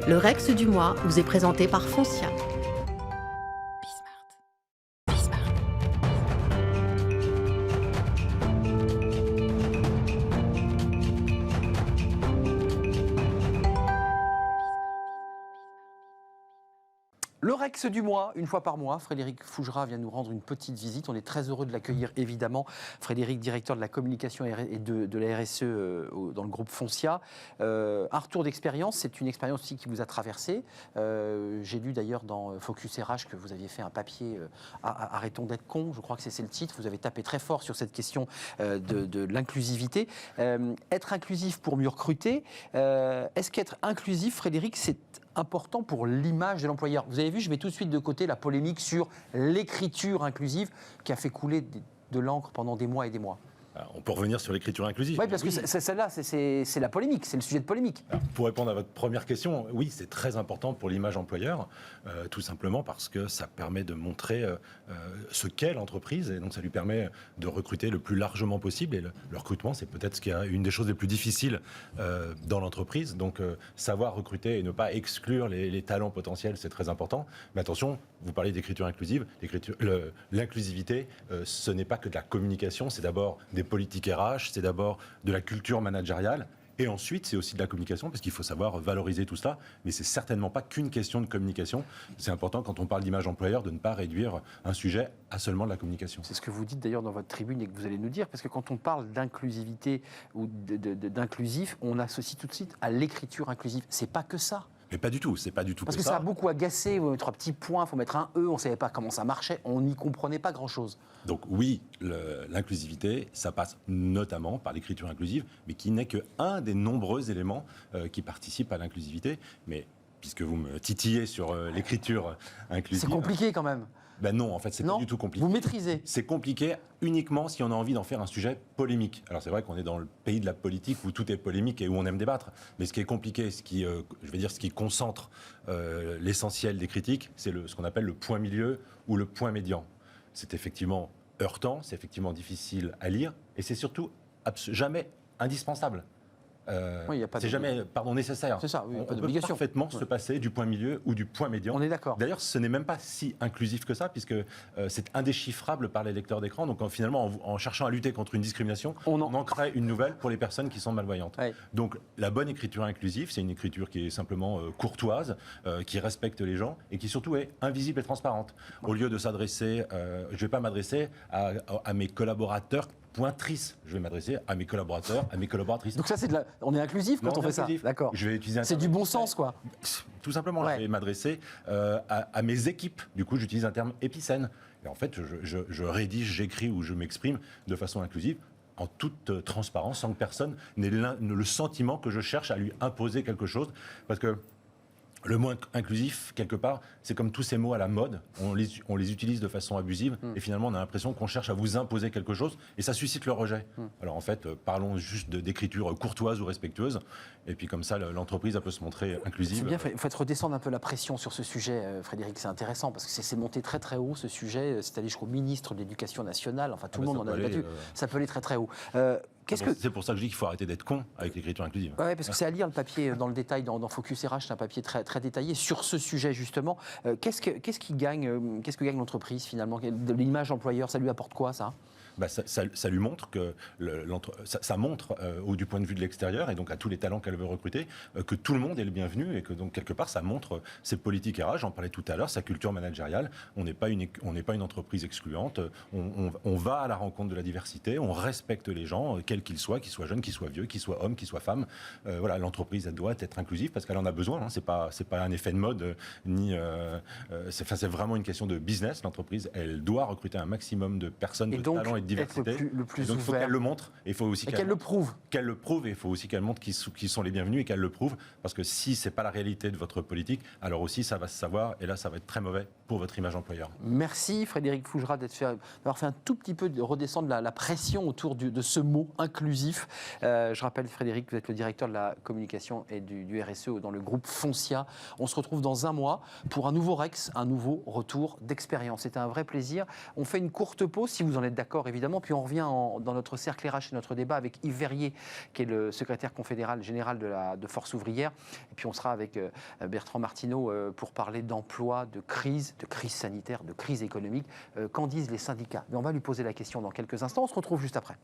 Le Rex du mois vous est présenté par Foncia. Le Rex du mois, une fois par mois, Frédéric Fougera vient nous rendre une petite visite. On est très heureux de l'accueillir, évidemment. Frédéric, directeur de la communication et de la RSE dans le groupe Foncia. Un retour d'expérience, c'est une expérience aussi qui vous a traversé. J'ai lu d'ailleurs dans Focus RH que vous aviez fait un papier Arrêtons d'être cons, je crois que c'est le titre. Vous avez tapé très fort sur cette question de l'inclusivité. Être inclusif pour mieux recruter. Est-ce qu'être inclusif, Frédéric, c'est important pour l'image de l'employeur? Vous avez vu, je mets tout de suite de côté la polémique sur l'écriture inclusive qui a fait couler de l'encre pendant des mois et des mois. Alors, on peut revenir sur l'écriture inclusive. Oui, parce que celle-là, c'est la polémique, c'est le sujet de polémique. Alors, pour répondre à votre première question, oui, c'est très important pour l'image employeur, tout simplement parce que ça permet de montrer ce qu'est l'entreprise, et donc ça lui permet de recruter le plus largement possible. Et le recrutement, c'est peut-être une des choses les plus difficiles dans l'entreprise. Donc, savoir recruter et ne pas exclure les talents potentiels, c'est très important. Mais attention, vous parlez d'écriture inclusive. L'inclusivité, ce n'est pas que de la communication, c'est d'abord des politiques RH, c'est d'abord de la culture managériale, et ensuite c'est aussi de la communication, parce qu'il faut savoir valoriser tout cela, mais c'est certainement pas qu'une question de communication. C'est important quand on parle d'image employeur de ne pas réduire un sujet à seulement de la communication. C'est ce que vous dites d'ailleurs dans votre tribune et que vous allez nous dire, parce que quand on parle d'inclusivité ou d'inclusif, on associe tout de suite à l'écriture inclusive. C'est pas que ça. Mais pas du tout, c'est pas du tout parce que ça. Parce que ça a beaucoup agacé, il faut mettre un petit point, il faut mettre un E, on ne savait pas comment ça marchait, on n'y comprenait pas grand-chose. Donc oui, l'inclusivité, ça passe notamment par l'écriture inclusive, mais qui n'est qu'un des nombreux éléments qui participent à l'inclusivité. Mais puisque vous me titillez sur l'écriture inclusive... C'est compliqué quand même. Ben non, en fait, c'est pas du tout compliqué. Vous maîtrisez. C'est compliqué uniquement si on a envie d'en faire un sujet polémique. Alors c'est vrai qu'on est dans le pays de la politique où tout est polémique et où on aime débattre. Mais ce qui est compliqué, ce qui concentre l'essentiel des critiques, c'est ce qu'on appelle le point milieu ou le point médian. C'est effectivement heurtant, c'est effectivement difficile à lire, et c'est surtout jamais indispensable. Oui, c'est jamais nécessaire. C'est ça, oui, on peut parfaitement se passer du point milieu ou du point médian. On est d'accord. D'ailleurs, ce n'est même pas si inclusif que ça, puisque c'est indéchiffrable par les lecteurs d'écran. Donc finalement, en cherchant à lutter contre une discrimination, on en crée une nouvelle pour les personnes qui sont malvoyantes. Ouais. Donc la bonne écriture inclusive, c'est une écriture qui est simplement courtoise, qui respecte les gens et qui surtout est invisible et transparente. Ouais. Au lieu de s'adresser, je ne vais pas m'adresser à mes collaborateurs pointrice. Je vais m'adresser à mes collaborateurs, à mes collaboratrices. Donc ça, on est inclusif quand on fait ça. D'accord. Je vais utiliser c'est du bon sens, quoi. Tout simplement. Ouais. Je vais m'adresser à mes équipes. Du coup, j'utilise un terme épicène. Et en fait, je rédige, j'écris ou je m'exprime de façon inclusive, en toute transparence, sans que personne n'ait le sentiment que je cherche à lui imposer quelque chose. Parce que le mot inclusif, quelque part, c'est comme tous ces mots à la mode, on les utilise de façon abusive et finalement on a l'impression qu'on cherche à vous imposer quelque chose et ça suscite le rejet. Alors en fait, parlons juste d'écriture courtoise ou respectueuse et puis comme ça l'entreprise peut se montrer inclusive. C'est bien, il faut redescendre un peu la pression sur ce sujet, Frédéric, c'est intéressant parce que c'est monté très très haut ce sujet, c'est allé jusqu'au ministre de l'Éducation nationale, enfin tout le monde en a débattu, ça peut aller très très haut. C'est pour ça que je dis qu'il faut arrêter d'être con avec l'écriture inclusive. Oui, parce que c'est à lire le papier dans le détail, dans Focus RH, c'est un papier très, très détaillé sur ce sujet justement. Qu'est-ce que gagne l'entreprise finalement? De l'image employeur, ça lui apporte quoi ça? Ça lui montre que ça montre du point de vue de l'extérieur et donc à tous les talents qu'elle veut recruter que tout le monde est le bienvenu et que donc quelque part ça montre ses politiques RH, j'en parlais tout à l'heure, sa culture managériale. On n'est pas une entreprise excluante, on va à la rencontre de la diversité, on respecte les gens quels qu'ils soient jeunes, qu'ils soient vieux, qu'ils soient hommes, qu'ils soient femmes. Voilà, l'entreprise elle doit être inclusive parce qu'elle en a besoin, hein. C'est pas un effet de mode c'est vraiment une question de business. L'entreprise elle doit recruter un maximum de personnes de talents et de diversité. Le plus donc il faut qu'elle le montre et il faut aussi qu'elle le prouve. Qu'elle le prouve et il faut aussi qu'elle montre qu'ils sont les bienvenus et qu'elle le prouve parce que si c'est pas la réalité de votre politique, alors aussi ça va se savoir et là ça va être très mauvais pour votre image employeur. Merci Frédéric Fougera d'avoir fait un tout petit peu redescendre la pression autour de ce mot inclusif. Je rappelle Frédéric, vous êtes le directeur de la communication et du RSE dans le groupe Foncia. On se retrouve dans un mois pour un nouveau Rex, un nouveau retour d'expérience. C'était un vrai plaisir. On fait une courte pause si vous en êtes d'accord évidemment. évidemment. Puis on revient dans notre cercle RH et notre débat avec Yves Verrier, qui est le secrétaire confédéral général de Force ouvrière. Et puis on sera avec Bertrand Martineau pour parler d'emploi, de crise sanitaire, de crise économique. Qu'en disent les syndicats? Mais on va lui poser la question dans quelques instants. On se retrouve juste après.